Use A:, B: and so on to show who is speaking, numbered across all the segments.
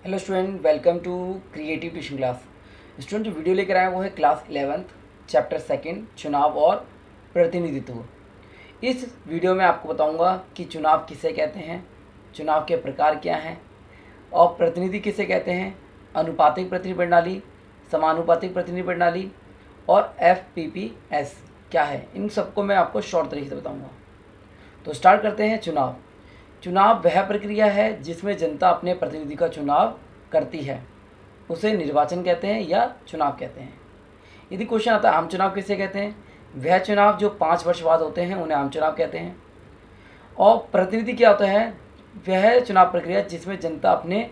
A: Hello student, welcome to creative tuition class. Student जो video लेकर आए वो है क्लास 11th चैप्टर सेकंड चुनाव और प्रतिनिधित्व। इस वीडियो में आपको बताऊंगा कि चुनाव किसे कहते हैं, चुनाव के प्रकार क्या हैं और प्रतिनिधि किसे कहते हैं, अनुपातिक प्रतिनिधि प्रणाली, समानुपातिक प्रतिनिधि प्रणाली और FPPS क्या है। इन सबको मैं आपको शॉर्ट तरीके से बताऊँगा। तो स्टार्ट करते हैं। चुनाव चुनाव वह प्रक्रिया है जिसमें जनता अपने प्रतिनिधि का चुनाव करती है, उसे निर्वाचन कहते हैं या चुनाव कहते हैं। यदि क्वेश्चन आता है आम चुनाव किसे कहते हैं, वह चुनाव जो 5 वर्ष बाद होते हैं उन्हें आम चुनाव कहते हैं। और प्रतिनिधि क्या होता है, वह चुनाव प्रक्रिया जिसमें जनता अपने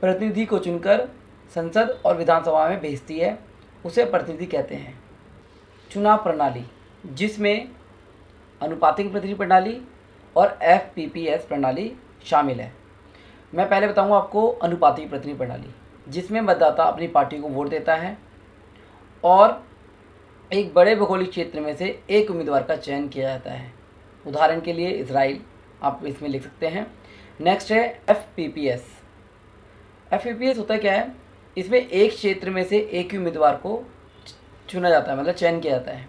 A: प्रतिनिधि को चुनकर संसद और विधानसभा में भेजती है, उसे प्रतिनिधि कहते हैं। चुनाव प्रणाली जिसमें अनुपातिक प्रतिनिधि प्रणाली और FPPS प्रणाली शामिल है। मैं पहले बताऊंगा आपको अनुपातिक प्रतिनिधि प्रणाली, जिसमें मतदाता अपनी पार्टी को वोट देता है और एक बड़े भौगोलिक क्षेत्र में से एक उम्मीदवार का चयन किया जाता है। उदाहरण के लिए इसराइल आप इसमें लिख सकते हैं। नेक्स्ट है FPPS। FPPS होता क्या है, इसमें एक क्षेत्र में से एक ही उम्मीदवार को चुना जाता है, मतलब चयन किया जाता है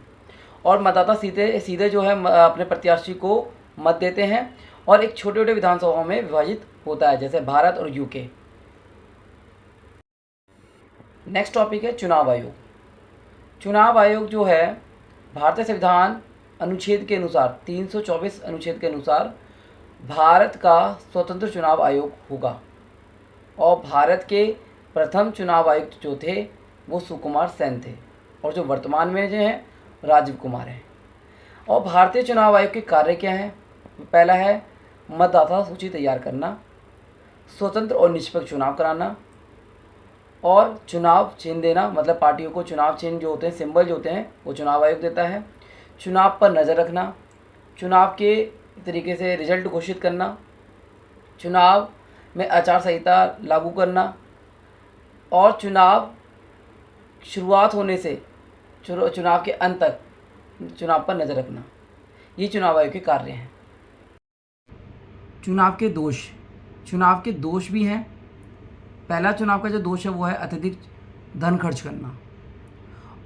A: और मतदाता सीधे सीधे जो है अपने प्रत्याशी को मत देते हैं और एक छोटे छोटे विधानसभाओं में विभाजित होता है, जैसे भारत और UK। नेक्स्ट टॉपिक है चुनाव आयोग। चुनाव आयोग जो है भारतीय संविधान अनुच्छेद के अनुसार 324 अनुच्छेद के अनुसार भारत का स्वतंत्र चुनाव आयोग होगा और भारत के प्रथम चुनाव आयुक्त जो थे वो सुकुमार सेन थे और जो वर्तमान में जो हैं राजीव कुमार हैं। और भारतीय चुनाव आयोग के कार्य क्या हैं, पहला है मतदाता सूची तैयार करना, स्वतंत्र और निष्पक्ष चुनाव कराना और चुनाव चिन्ह देना, मतलब पार्टियों को चुनाव चिन्ह जो होते हैं, सिंबल जो होते हैं, वो चुनाव आयोग देता है। चुनाव पर नज़र रखना, चुनाव के तरीके से रिजल्ट घोषित करना, चुनाव में आचार संहिता लागू करना और चुनाव शुरुआत होने से चुनाव के अंत तक चुनाव पर नज़र रखना। ये चुनाव आयोग के कार्य हैं। चुनाव के दोष भी हैं। पहला चुनाव का जो दोष है वो है अत्यधिक धन खर्च करना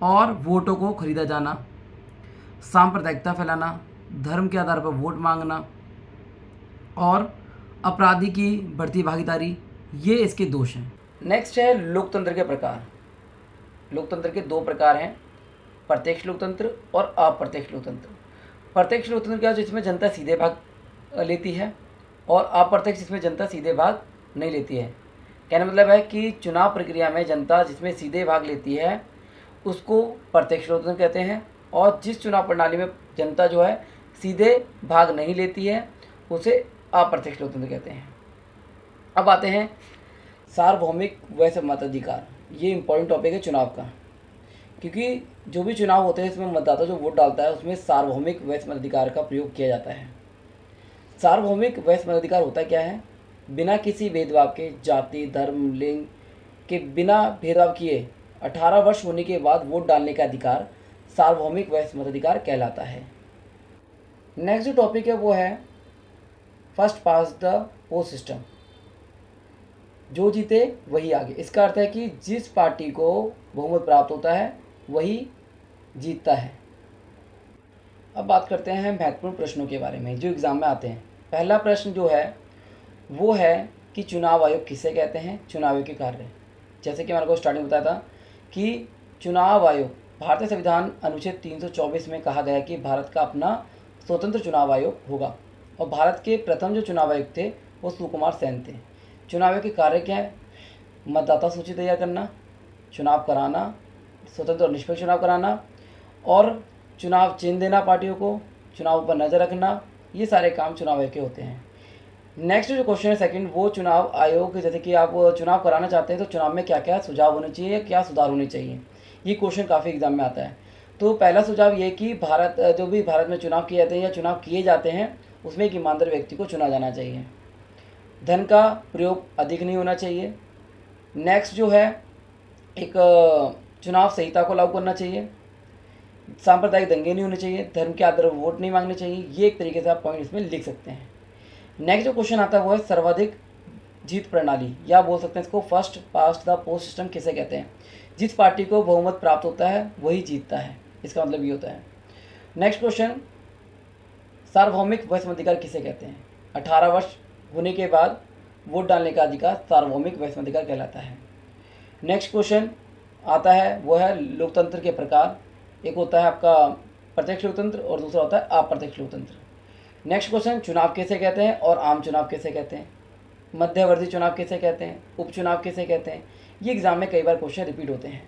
A: और वोटों को खरीदा जाना, सांप्रदायिकता फैलाना, धर्म के आधार पर वोट मांगना और अपराधी की बढ़ती भागीदारी, ये इसके दोष हैं। नेक्स्ट है लोकतंत्र के प्रकार। लोकतंत्र के 2 प्रकार हैं, प्रत्यक्ष लोकतंत्र और अप्रत्यक्ष लोकतंत्र। प्रत्यक्ष लोकतंत्र क्या, जिसमें जनता सीधे भाग लेती है और अप्रत्यक्ष जिसमें जनता सीधे भाग नहीं लेती है। कहने मतलब है कि चुनाव प्रक्रिया में जनता जिसमें सीधे भाग लेती है उसको प्रत्यक्ष लोकतंत्र कहते हैं और जिस चुनाव प्रणाली में जनता जो है सीधे भाग नहीं लेती है उसे अप्रत्यक्ष लोकतंत्र कहते हैं। अब आते हैं सार्वभौमिक व मताधिकार। ये इम्पोर्टेंट टॉपिक है चुनाव का, क्योंकि जो भी चुनाव होते हैं इसमें मतदाता जो वोट डालता है उसमें सार्वभौमिक व मताधिकार का प्रयोग किया जाता है। सार्वभौमिक व मताधिकार होता क्या है, बिना किसी भेदभाव के, जाति, धर्म, लिंग के बिना भेदभाव किए 18 वर्ष होने के बाद वोट डालने का अधिकार सार्वभौमिक व मताधिकार कहलाता है। नेक्स्ट जो टॉपिक है वो है first pass the post system. जो जीते वही आगे। इसका अर्थ है कि जिस पार्टी को बहुमत प्राप्त होता है वही जीतता है। अब बात करते हैं महत्वपूर्ण प्रश्नों के बारे में जो एग्ज़ाम में आते हैं। पहला प्रश्न जो है वो है कि चुनाव आयोग किसे कहते हैं, चुनाव आयोग के कार्य। जैसे कि मैंने को स्टार्टिंग बताया था कि चुनाव आयोग भारतीय संविधान अनुच्छेद 324 में कहा गया कि भारत का अपना स्वतंत्र चुनाव आयोग होगा और भारत के प्रथम जो चुनाव आयुक्त थे वो सुकुमार सेन थे। चुनाव आयोग के कार्य क्या है, मतदाता सूची तैयार करना, चुनाव कराना, स्वतंत्र और निष्पक्ष चुनाव कराना और चुनाव चिन्ह देना पार्टियों को, चुनाव पर नज़र रखना, ये सारे काम चुनाव आयोग के होते हैं। नेक्स्ट जो क्वेश्चन है सेकंड, वो चुनाव आयोग, जैसे कि आप चुनाव कराना चाहते हैं तो चुनाव में क्या क्या सुझाव होने चाहिए या क्या सुधार होने चाहिए, ये क्वेश्चन काफ़ी एग्जाम में आता है। तो पहला सुझाव ये कि जो भी भारत में चुनाव किए जाते हैं या चुनाव किए जाते हैं उसमें एक ईमानदार व्यक्ति को चुना जाना चाहिए, धन का प्रयोग अधिक नहीं होना चाहिए। नेक्स्ट जो है एक चुनाव संहिता को लागू करना चाहिए, सांप्रदायिक दंगे नहीं होने चाहिए, धर्म के आधार पर वोट नहीं मांगने चाहिए। ये एक तरीके से आप पॉइंट इसमें लिख सकते हैं। नेक्स्ट जो क्वेश्चन आता है वो है सर्वाधिक जीत प्रणाली, या बोल सकते हैं इसको first past the post system किसे कहते हैं। जिस पार्टी को बहुमत प्राप्त होता है वही जीतता है, इसका मतलब ये होता है। नेक्स्ट क्वेश्चन, सार्वभौमिक वैश्वाधिकार किसे कहते हैं। 18 वर्ष होने के बाद वोट डालने का अधिकार सार्वभौमिक वैश्वाधिकार कहलाता है। नेक्स्ट क्वेश्चन आता है वो है लोकतंत्र के प्रकार। एक होता है आपका प्रत्यक्ष लोकतंत्र और दूसरा होता है अप्रत्यक्ष लोकतंत्र। नेक्स्ट क्वेश्चन, चुनाव किसे कहते हैं और आम चुनाव किसे कहते हैं। मध्यवर्ती चुनाव किसे कहते हैं, उपचुनाव किसे कहते हैं। ये एग्जाम में कई बार क्वेश्चन रिपीट होते हैं।